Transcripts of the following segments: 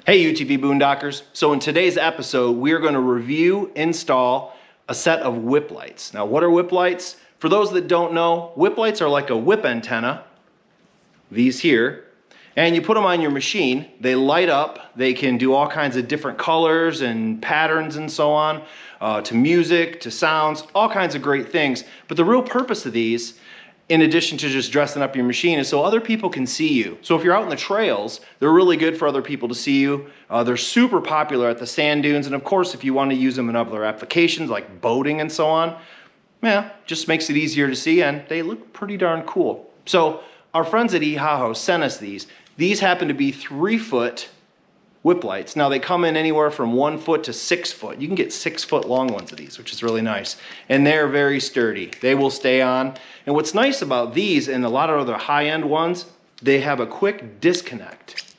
Hey UTV Boondockers. So in today's episode, we're going to review, install a set of whip lights. Now what are whip lights? For those that don't know, whip lights are like a whip antenna, these here, and you put them on your machine, they light up, they can do all kinds of different colors and patterns and so on, to music, to sounds, all kinds of great things. But the real purpose of these, in addition to just dressing up your machine, is so other people can see you. So if you're out in the trails, they're really good for other people to see you. They're super popular at the sand dunes, and of course if you want to use them in other applications like boating and so on, yeah, just makes it easier to see, and they look pretty darn cool. So our friends at Ehaho sent us these. These happen to be 3-foot whip lights. Now they come in anywhere from 1 foot to 6 foot. You can get 6 foot long ones of these, which is really nice. And they're very sturdy. They will stay on. And what's nice about these and a lot of other high-end ones, they have a quick disconnect.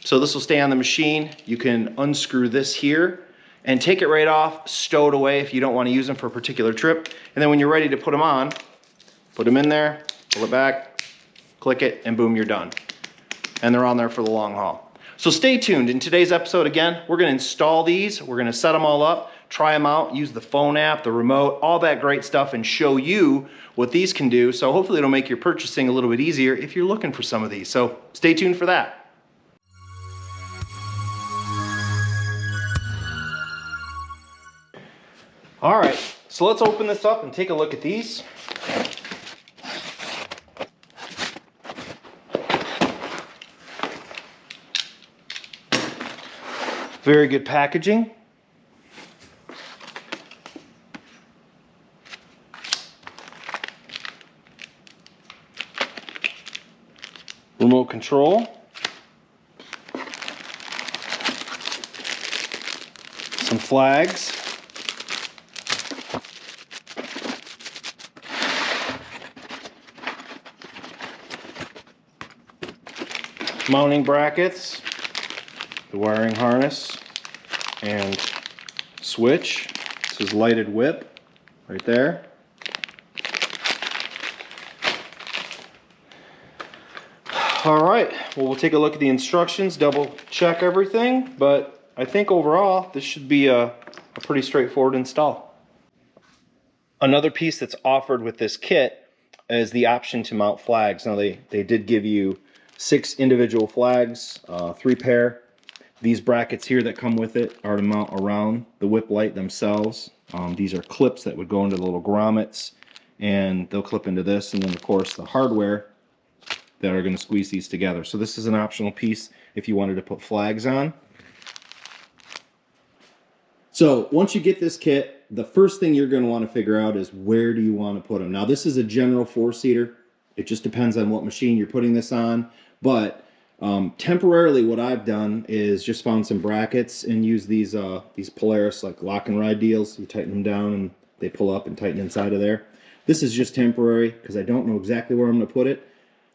So this will stay on the machine. You can unscrew this here and take it right off, stow it away if you don't want to use them for a particular trip. And then when you're ready to put them on, put them in there, pull it back, click it, and boom, you're done. And they're on there for the long haul. So stay tuned. In today's episode, again, we're going to install these. We're going to set them all up, try them out, use the phone app, the remote, all that great stuff, and show you what these can do. So hopefully it'll make your purchasing a little bit easier if you're looking for some of these. So stay tuned for that. All right, so let's open this up and take a look at these. Very good packaging. Remote control. Some flags. Mounting brackets. The wiring harness and switch. This is lighted whip right there. All right, well, we'll take a look at the instructions, double check everything, but I think overall this should be a pretty straightforward install. Another piece that's offered with this kit is the option to mount flags. Now they did give you 6 individual flags, 3 pair. These brackets here that come with it are to mount around the whip light themselves. These are clips that would go into the little grommets, and they'll clip into this, and then of course the hardware that are going to squeeze these together. So this is an optional piece if you wanted to put flags on. So once you get this kit, the first thing you're going to want to figure out is where do you want to put them. Now this is a general 4-seater. It just depends on what machine you're putting this on, but temporarily what I've done is just found some brackets and use these Polaris like lock and ride deals. You tighten them down and they pull up and tighten inside of there. This is just temporary because I don't know exactly where I'm going to put it.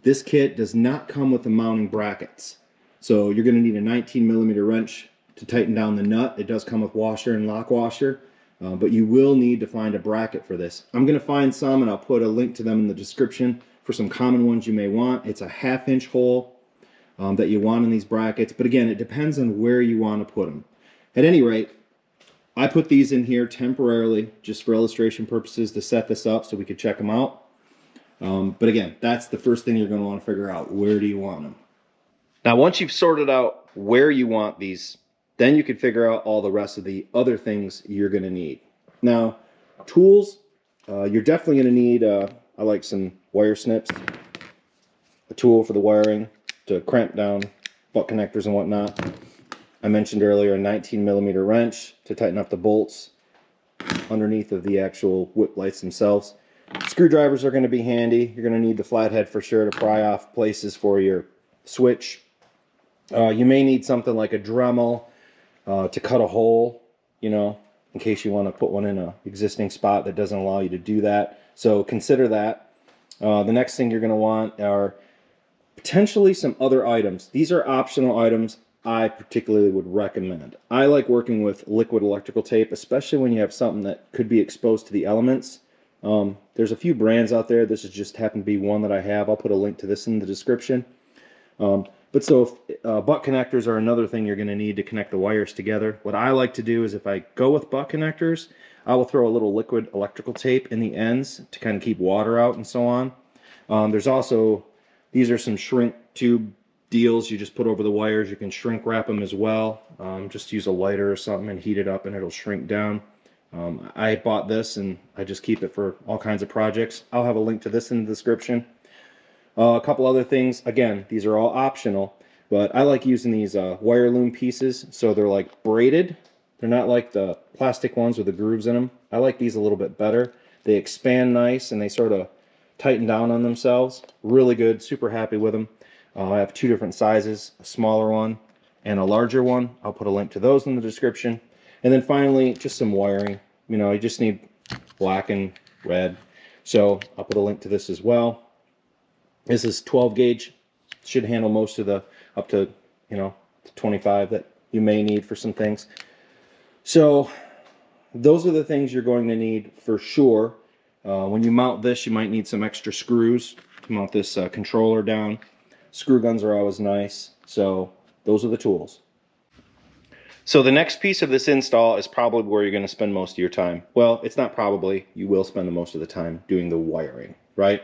This kit does not come with the mounting brackets. So you're going to need a 19mm wrench to tighten down the nut. It does come with washer and lock washer, but you will need to find a bracket for this. I'm going to find some and I'll put a link to them in the description for some common ones you may want. It's a 1/2-inch hole that you want in these brackets, but again, it depends on where you want to put them. At any rate, I put these in here temporarily just for illustration purposes to set this up so we could check them out. But again, that's the first thing you're going to want to figure out. Where do you want them? Now once you've sorted out where you want these, then you can figure out all the rest of the other things you're going to need. Now, tools, you're definitely going to need, I like some wire snips, a tool for the wiring, to cramp down butt connectors and whatnot. I mentioned earlier a 19mm wrench to tighten up the bolts underneath of the actual whip lights themselves. Screwdrivers are going to be handy. You're going to need the flathead for sure to pry off places for your switch. You may need something like a Dremel to cut a hole, you know, in case you want to put one in an existing spot that doesn't allow you to do that. So consider that. The next thing you're going to want are potentially some other items. These are optional items I particularly would recommend. I like working with liquid electrical tape, especially when you have something that could be exposed to the elements. There's a few brands out there. This is just happened to be one that I have. I'll put a link to this in the description. But so butt connectors are another thing you're going to need to connect the wires together. What I like to do is if I go with butt connectors, I will throw a little liquid electrical tape in the ends to kind of keep water out and so on. There's also, these are some shrink tube deals you just put over the wires. You can shrink wrap them as well. Just use a lighter or something and heat it up and it'll shrink down. I bought this and I just keep it for all kinds of projects. I'll have a link to this in the description. A couple other things, again, these are all optional, but I like using these wire loom pieces, so they're like braided. They're not like the plastic ones with the grooves in them. I like these a little bit better. They expand nice and they sort of tighten down on themselves. Really good, super happy with them. I have two different sizes, a smaller one and a larger one. I'll put a link to those in the description. And then finally, just some wiring. You know, you just need black and red. So I'll put a link to this as well. This is 12 gauge, should handle most of the up to, you know, 25 that you may need for some things. So those are the things you're going to need for sure. When you mount this, you might need some extra screws to mount this controller down. Screw guns are always nice. So those are the tools. So the next piece of this install is probably where you're going to spend most of your time. Well, it's not probably, you will spend the most of the time doing the wiring, right?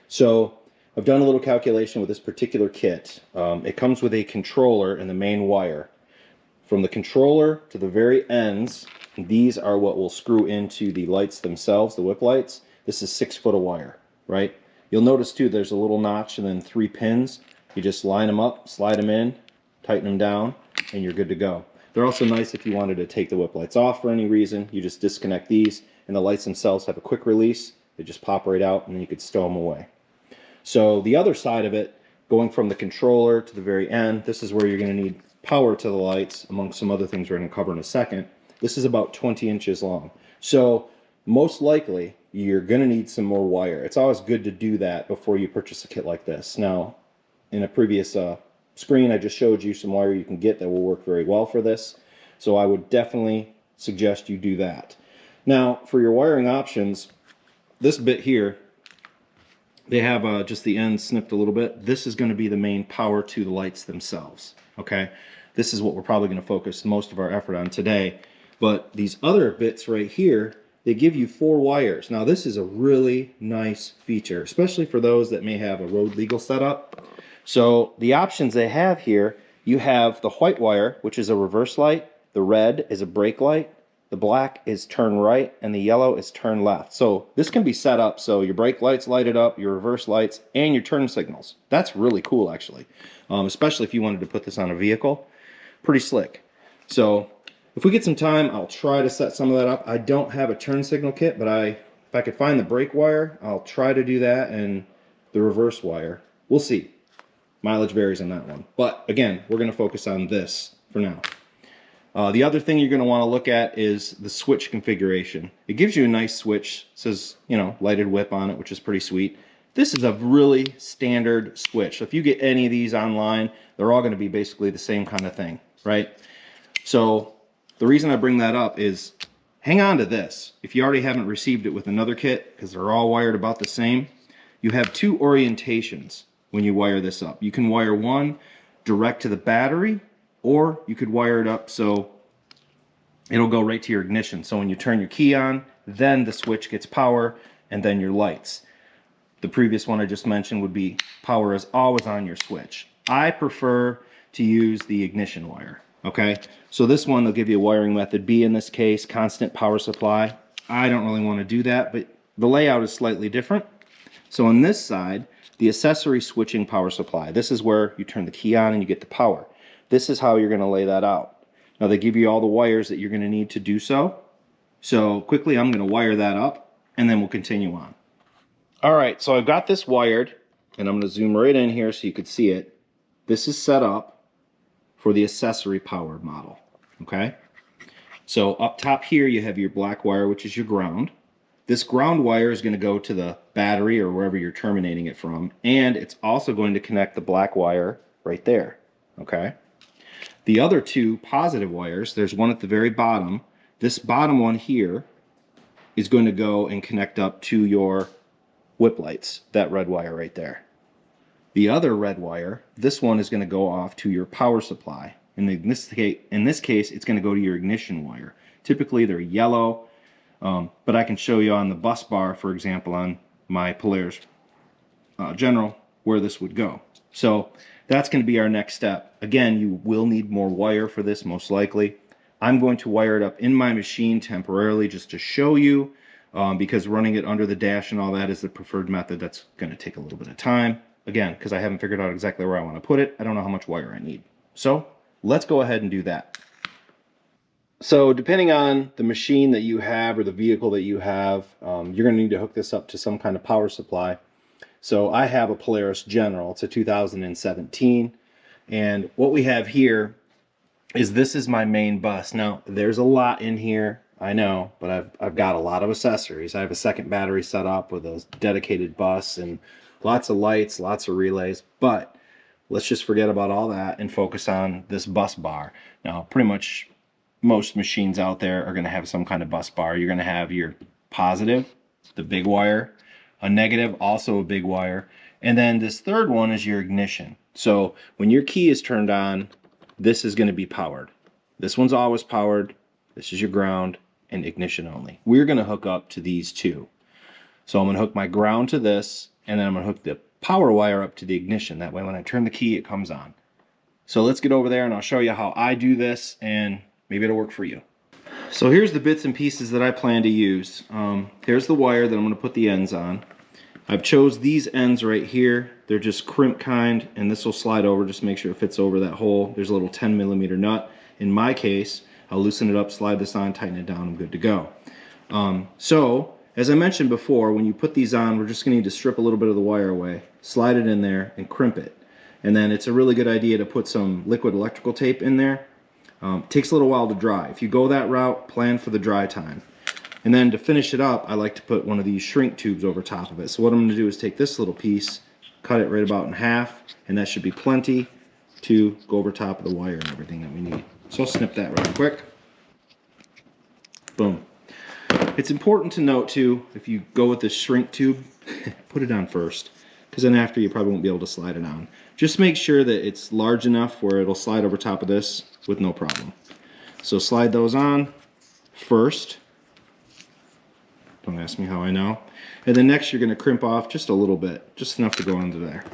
So I've done a little calculation with this particular kit. It comes with a controller and the main wire. From the controller to the very ends, these are what will screw into the lights themselves, the whip lights. This is 6 foot of wire, right? You'll notice too, there's a little notch and then 3 pins. You just line them up, slide them in, tighten them down, and you're good to go. They're also nice if you wanted to take the whip lights off for any reason. You just disconnect these, and the lights themselves have a quick release. They just pop right out, and then you could stow them away. So the other side of it, going from the controller to the very end, this is where you're going to need power to the lights, among some other things we're going to cover in a second. This is about 20 inches long. So most likely, you're going to need some more wire. It's always good to do that before you purchase a kit like this. Now, in a previous screen, I just showed you some wire you can get that will work very well for this. So I would definitely suggest you do that. Now, for your wiring options, this bit here, they have just the ends snipped a little bit. This is going to be the main power to the lights themselves, okay? This is what we're probably going to focus most of our effort on today. But these other bits right here, they give you 4 wires. Now, this is a really nice feature, especially for those that may have a road legal setup. So the options they have here, you have the white wire, which is a reverse light. The red is a brake light. The black is turn right, and the yellow is turn left. So this can be set up so your brake lights lighted up, your reverse lights, and your turn signals. That's really cool, actually, especially if you wanted to put this on a vehicle. Pretty slick. So if we get some time, I'll try to set some of that up. I don't have a turn signal kit, but if I could find the brake wire, I'll try to do that, and the reverse wire. We'll see. Mileage varies on that one. But again, we're going to focus on this for now. The other thing you're going to want to look at is the switch configuration. It gives you a nice switch. It says, you know, lighted whip on it, which is pretty sweet. This is a really standard switch. So if you get any of these online, they're all going to be basically the same kind of thing, right? So the reason I bring that up is hang on to this. If you already haven't received it with another kit, because they're all wired about the same, you have 2 orientations when you wire this up. You can wire one direct to the battery, or you could wire it up so it'll go right to your ignition. So when you turn your key on, then the switch gets power, and then your lights. The previous one I just mentioned would be power is always on your switch. I prefer to use the ignition wire, okay? So this one, they'll give you a wiring method B in this case, constant power supply. I don't really want to do that, but the layout is slightly different. So on this side, the accessory switching power supply. This is where you turn the key on and you get the power. This is how you're going to lay that out. Now they give you all the wires that you're going to need to do so. So quickly I'm going to wire that up and then we'll continue on. All right, so I've got this wired and I'm going to zoom right in here so you can see it. This is set up for the accessory powered model, okay? So up top here you have your black wire, which is your ground. This ground wire is going to go to the battery or wherever you're terminating it from, and it's also going to connect the black wire right there, okay? The other 2 positive wires, there's one at the very bottom. This bottom one here is going to go and connect up to your whip lights, that red wire right there. The other red wire, this one is going to go off to your power supply. In this case, it's going to go to your ignition wire. Typically, they're yellow, but I can show you on the bus bar, for example, on my Polaris General, where this would go. So that's going to be our next step. Again, you will need more wire for this, most likely. I'm going to wire it up in my machine temporarily just to show you, because running it under the dash and all that is the preferred method. That's going to take a little bit of time. Again, because I haven't figured out exactly where I want to put it. I don't know how much wire I need. So let's go ahead and do that. So depending on the machine that you have or the vehicle that you have, you're going to need to hook this up to some kind of power supply. So I have a Polaris General. It's a 2017. And what we have here is this is my main bus. Now, there's a lot in here, I know, but I've got a lot of accessories. I have a second battery set up with a dedicated bus and lots of lights, lots of relays, but let's just forget about all that and focus on this bus bar. Now, pretty much most machines out there are going to have some kind of bus bar. You're going to have your positive, the big wire, a negative, also a big wire, and then this third one is your ignition. So when your key is turned on, this is going to be powered. This one's always powered. This is your ground and ignition only. We're going to hook up to these two. So I'm going to hook my ground to this, and then I'm going to hook the power wire up to the ignition. That way when I turn the key, it comes on. So let's get over there and I'll show you how I do this, and maybe it'll work for you. So here's the bits and pieces that I plan to use. Here's the wire that I'm going to put the ends on. I've chose these ends right here. They're just crimp kind, and this will slide over. Just make sure it fits over that hole. There's a little 10mm nut. In my case, I'll loosen it up, slide this on, tighten it down, I'm good to go. So as I mentioned before, when you put these on, we're just going to need to strip a little bit of the wire away, slide it in there, and crimp it. And then it's a really good idea to put some liquid electrical tape in there. It takes a little while to dry. If you go that route, plan for the dry time. And then to finish it up, I like to put one of these shrink tubes over top of it. So what I'm going to do is take this little piece, cut it right about in half, and that should be plenty to go over top of the wire and everything that we need. So I'll snip that real quick. Boom. It's important to note too, if you go with this shrink tube, put it on first, because then after you probably won't be able to slide it on. Just make sure that it's large enough where it'll slide over top of this with no problem. So slide those on first. Don't ask me how I know. And then next you're going to crimp off just a little bit, just enough to go under there.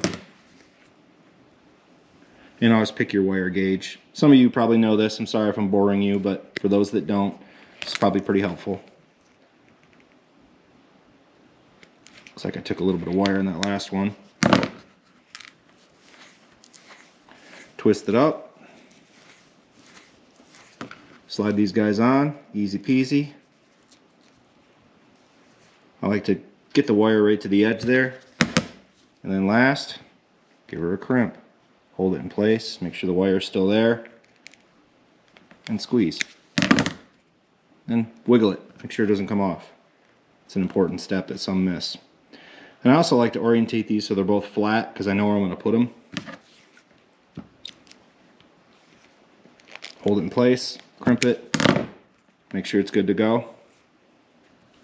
And always pick your wire gauge. Some of you probably know this. I'm sorry if I'm boring you, but for those that don't, it's probably pretty helpful. Looks like I took a little bit of wire in that last one. Twist it up. Slide these guys on, easy peasy. I like to get the wire right to the edge there. And then last, give her a crimp. Hold it in place, make sure the wire is still there, and squeeze. Then wiggle it, make sure it doesn't come off. It's an important step that some miss. And I also like to orientate these so they're both flat, because I know where I'm going to put them. Hold it in place, crimp it, make sure it's good to go.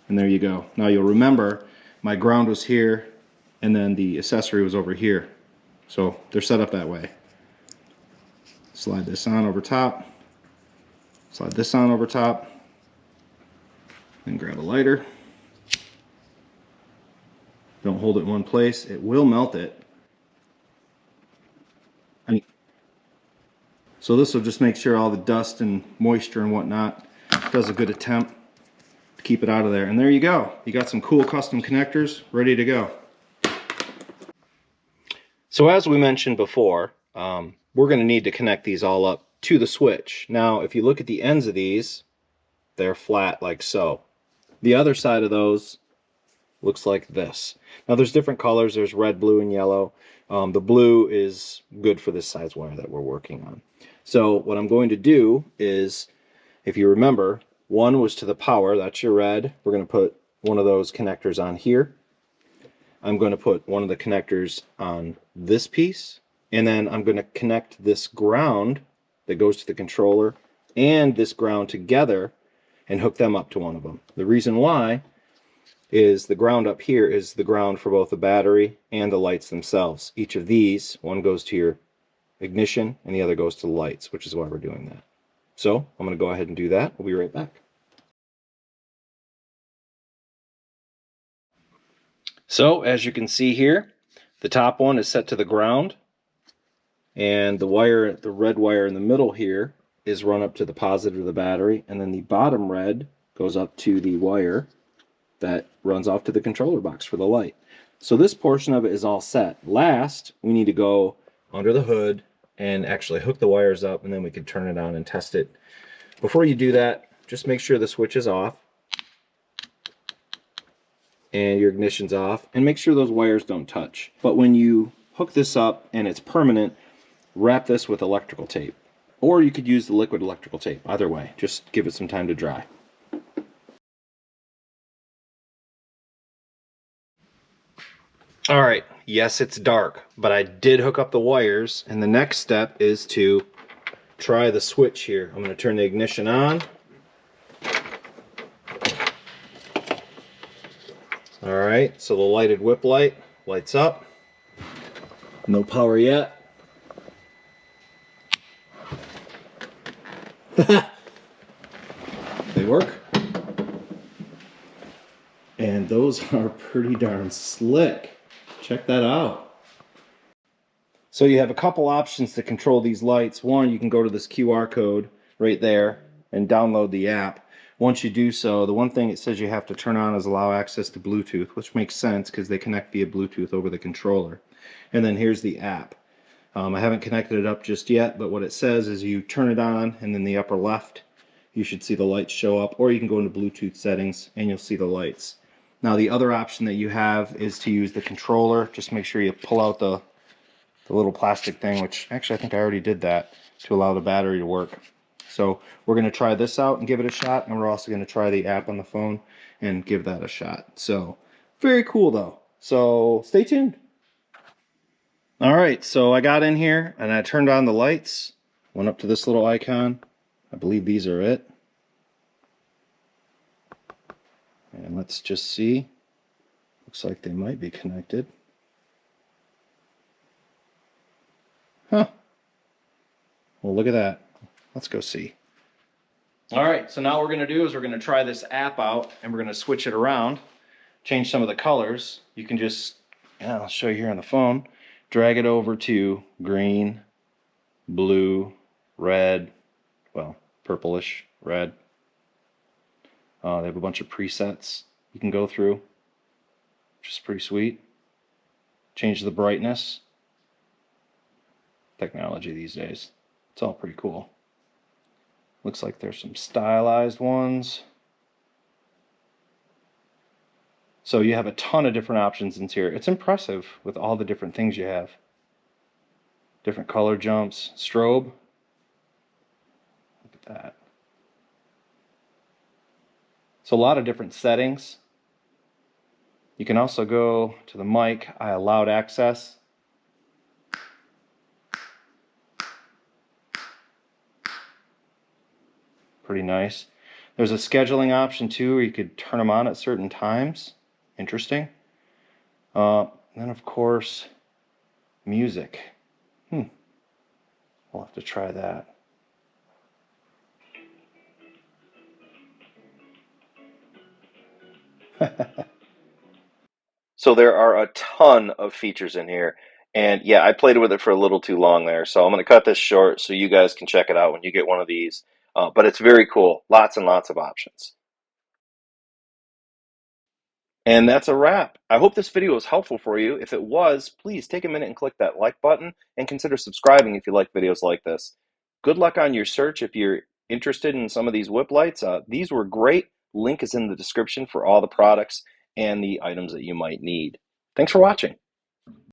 And there you go. Now you'll remember my ground was here and then the accessory was over here. So they're set up that way. Slide this on over top. Slide this on over top. Then grab a lighter. Don't hold it in one place. It will melt it. So this will just make sure all the dust and moisture and whatnot does a good attempt to keep it out of there. And there you go. You got some cool custom connectors ready to go. So as we mentioned before, we're going to need to connect these all up to the switch. Now, if you look at the ends of these, they're flat like so. The other side of those looks like this. Now there's different colors. There's red, blue, and yellow. The blue is good for this size wire that we're working on. So what I'm going to do is, if you remember, one was to the power, that's your red. We're going to put one of those connectors on here. I'm going to put one of the connectors on this piece, and then I'm going to connect this ground that goes to the controller and this ground together and hook them up to one of them. The reason why is the ground up here is the ground for both the battery and the lights themselves. Each of these, one goes to your ignition and the other goes to the lights, which is why we're doing that. So I'm going to go ahead and do that. We'll be right back. So as you can see here, the top one is set to the ground, and the wire, the red wire in the middle here, is run up to the positive of the battery, and then the bottom red goes up to the wire that runs off to the controller box for the light. So this portion of it is all set. Last, we need to go under the hood and actually hook the wires up, and then we can turn it on and test it. Before you do that, just make sure the switch is off and your ignition's off, and make sure those wires don't touch. But when you hook this up and it's permanent, wrap this with electrical tape. Or you could use the liquid electrical tape. Either way, just give it some time to dry. All right, yes, it's dark, but I did hook up the wires, and the next step is to try the switch here. I'm going to turn the ignition on. All right, so the lighted whip light lights up. No power yet. They work. And those are pretty darn slick. Check that out. So you have a couple options to control these lights. One, you can go to this QR code right there and download the app. Once you do so, the one thing it says you have to turn on is allow access to Bluetooth, which makes sense because they connect via Bluetooth over the controller. And then here's the app. I haven't connected it up just yet, but what it says is you turn it on, and in the upper left you should see the lights show up, or you can go into Bluetooth settings and you'll see the lights. Now the other option that you have is to use the controller. Just make sure you pull out the little plastic thing, which actually I think I already did that, to allow the battery to work. So we're going to try this out and give it a shot, and we're also going to try the app on the phone and give that a shot. So very cool though. So stay tuned. All right, so I got in here and I turned on the lights, went up to this little icon. I believe these are it. And let's just see. Looks like they might be connected. Huh. Well, look at that. Let's go see. All right, so now what we're going to do is we're going to try this app out, and we're going to switch it around, change some of the colors. You can just, I'll show you here on the phone, drag it over to green, blue, red, well, purplish, red. They have a bunch of presets you can go through, which is pretty sweet. Change the brightness. Technology these days. It's all pretty cool. Looks like there's some stylized ones. So you have a ton of different options in here. It's impressive with all the different things you have. Different color jumps, strobe. Look at that. So a lot of different settings. You can also go to the mic. I allowed access. Pretty nice. There's a scheduling option too, where you could turn them on at certain times. Interesting. Then of course, music. We'll have to try that. So there are a ton of features in here. And yeah, I played with it for a little too long there. So I'm going to cut this short so you guys can check it out when you get one of these. But it's very cool. Lots and lots of options. And that's a wrap. I hope this video was helpful for you. If it was, please take a minute and click that like button and consider subscribing if you like videos like this. Good luck on your search if you're interested in some of these whip lights. These were great. Link is in the description for all the products and the items that you might need. Thanks for watching.